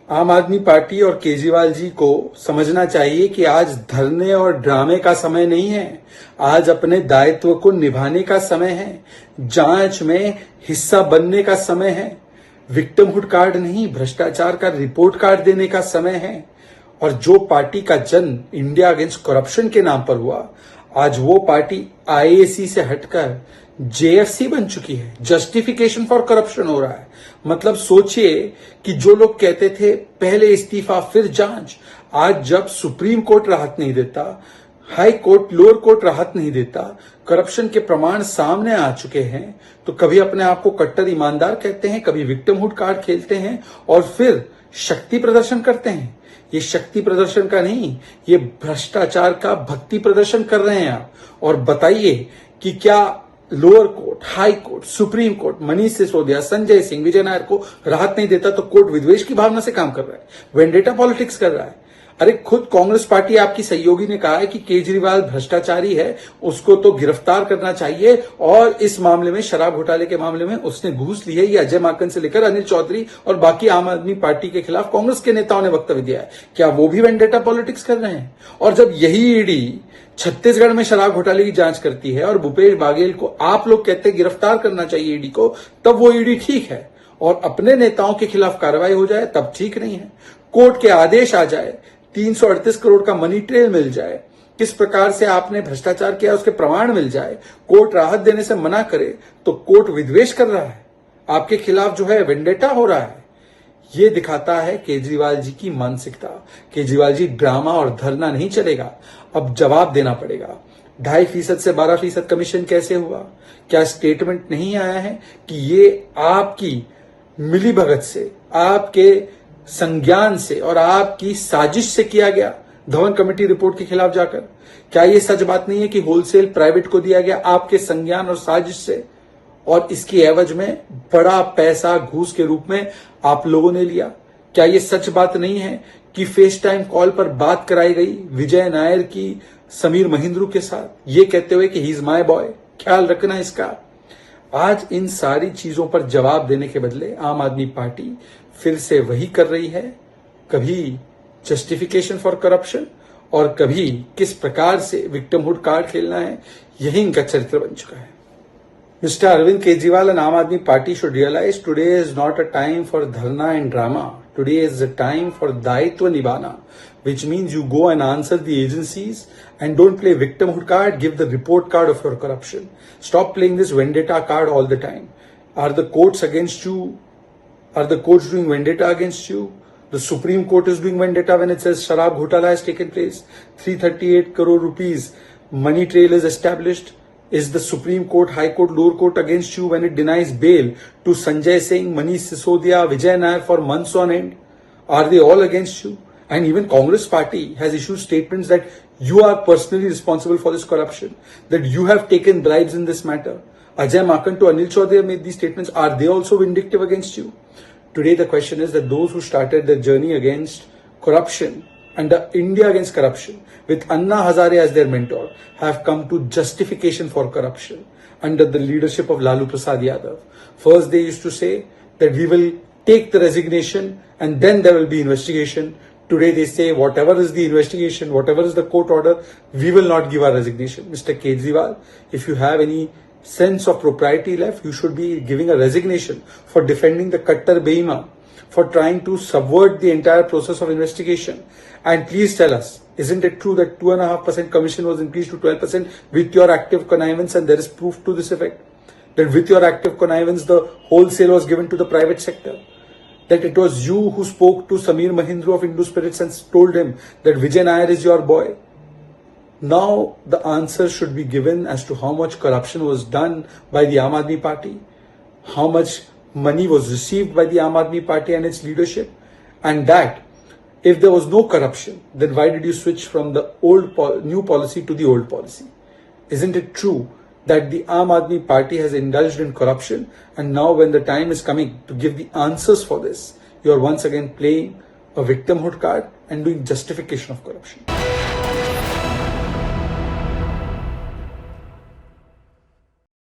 आम आदमी पार्टी और केजरीवाल जी को समझना चाहिए कि आज धरने और ड्रामे का समय नहीं है। आज अपने दायित्व को निभाने का समय है। जांच में हिस्सा बनने का समय है। विक्टिमहुड कार्ड नहीं, भ्रष्टाचार का रिपोर्ट कार्ड देने का समय है। और जो पार्टी का जन्म इंडिया अगेंस्ट करप्शन के नाम पर हुआ, आज वो पार्टी आईएसी से हटकर जेएफसी बन चुकी है। जस्टिफिकेशन फॉर करप्शन हो रहा है। मतलब सोचिए कि जो लोग कहते थे पहले इस्तीफा फिर जांच, आज जब सुप्रीम कोर्ट राहत नहीं देता, हाई कोर्ट लोअर कोर्ट राहत नहीं देता, करप्शन के प्रमाण सामने आ चुके हैं, तो कभी अपने आप को कट्टर ईमानदार कहते हैं, कभी विक्टिमहुड कार्ड खेलते हैं और फिर शक्ति प्रदर्शन करते हैं। ये शक्ति प्रदर्शन का नहीं, ये भ्रष्टाचार का भक्ति प्रदर्शन कर रहे हैं आप। और बताइए कि क्या lower court, high court, supreme court Manish Sisodia, Sanjay Singh, Vijay Nair को राहत नहीं देता तो कोर्ट विद्वेष की भावना से काम कर रहा है, वेंडेटा पॉलिटिक्स कर रहा है। अरे खुद कांग्रेस पार्टी आपकी सहयोगी ने कहा है कि केजरीवाल भ्रष्टाचारी है, उसको तो गिरफ्तार करना चाहिए। और इस मामले में, शराब घोटाले के मामले में उसने घूस ली है। ये अजय माकन से लेकर अनिल चौधरी और बाकी आम आदमी पार्टी के खिलाफ कांग्रेस के नेताओं ने वक्तव्य दिया है। क्या वो भी वेंडेटा पॉलिटिक्स कर रहे हैं? और जब यही ईडी छत्तीसगढ़ में शराब घोटाले की जांच करती है और भूपेश बाघेल को आप लोग कहते हैं गिरफ्तार करना चाहिए ईडी को, तब वो ईडी ठीक है। और अपने नेताओं के खिलाफ कार्रवाई हो जाए तब ठीक नहीं है। कोर्ट के आदेश आ जाए, 338 करोड़ का मनी ट्रेल मिल जाए, किस प्रकार से आपने भ्रष्टाचार किया उसके प्रमाण मिल जाए, कोर्ट राहत देने से मना करे तो कोर्ट विद्वेष कर रहा है, आपके खिलाफ जो है वेंडेटा हो रहा है। ये दिखाता है केजरीवाल जी की मानसिकता। केजरीवाल जी ड्रामा और धरना नहीं चलेगा, अब जवाब देना पड़ेगा। 2.5% से 12% कमीशन कैसे हुआ? क्या स्टेटमेंट नहीं आया है कि ये आपकी मिलीभगत से, आपके संज्ञान से और आपकी साजिश से किया गया, धवन कमेटी रिपोर्ट के खिलाफ जाकर? क्या ये सच बात नहीं है कि होलसेल प्राइवेट को दिया गया आपके संज्ञान और साजिश से, और इसकी एवज में बड़ा पैसा घूस के रूप में आप लोगों ने लिया? क्या ये सच बात नहीं है कि फेस टाइम कॉल पर बात कराई गई विजय नायर की समीर महिंद्रू के साथ, ये कहते हुए कि ही इज माय बॉय? ख्याल रखना इसका। आज इन सारी चीजों पर जवाब देने के बदले आम आदमी पार्टी फिर से वही कर रही है, कभी जस्टिफिकेशन फॉर करप्शन और कभी किस प्रकार से विक्टिमहुड कार्ड खेलना है। यही इनका चरित्र बन चुका है। Mr. Arvind Kejriwal and Aam Aadmi Party should realize today is not a time for dharna and drama. Today is a time for daitwa nibhana, which means you go and answer the agencies and don't play victimhood card, give the report card of your corruption. Stop playing this vendetta card all the time. Are the courts against you? Are the courts doing vendetta against you? The Supreme Court is doing vendetta when it says Sharab Ghotala has taken place. 338 crore rupees money trail is established. Is the Supreme Court, High Court, Lower Court against you when it denies bail to Sanjay Singh, Manish Sisodia, Vijay Nair for months on end? Are they all against you? And even Congress party has issued statements that you are personally responsible for this corruption, that you have taken bribes in this matter. Ajay Makan to Anil Chaudhary made these statements. Are they also vindictive against you? Today the question is that those who started their journey against corruption and the India against corruption with Anna Hazare as their mentor have come to justification for corruption under the leadership of Lalu Prasad Yadav. First they used to say that we will take the resignation and then there will be investigation. Today they say whatever is the investigation, whatever is the court order, we will not give our resignation. Mr. Kejriwal, if you have any sense of propriety left, you should be giving a resignation for defending the Kattar Beima, for trying to subvert the entire process of investigation. And please tell us, isn't it true that 2.5% commission was increased to 12% with your active connivance, and there is proof to this effect? That with your active connivance, the wholesale was given to the private sector? That it was you who spoke to Sameer Mahindra of Indus Spirits and told him that Vijay Nair is your boy? Now the answer should be given as to how much corruption was done by the Aam Aadmi Party, how much money was received by the Aam Aadmi Party and its leadership, and that if there was no corruption, then why did you switch from the new policy to the old policy? Isn't it true that the Aam Aadmi Party has indulged in corruption, and now when the time is coming to give the answers for this, you are once again playing a victimhood card and doing justification of corruption?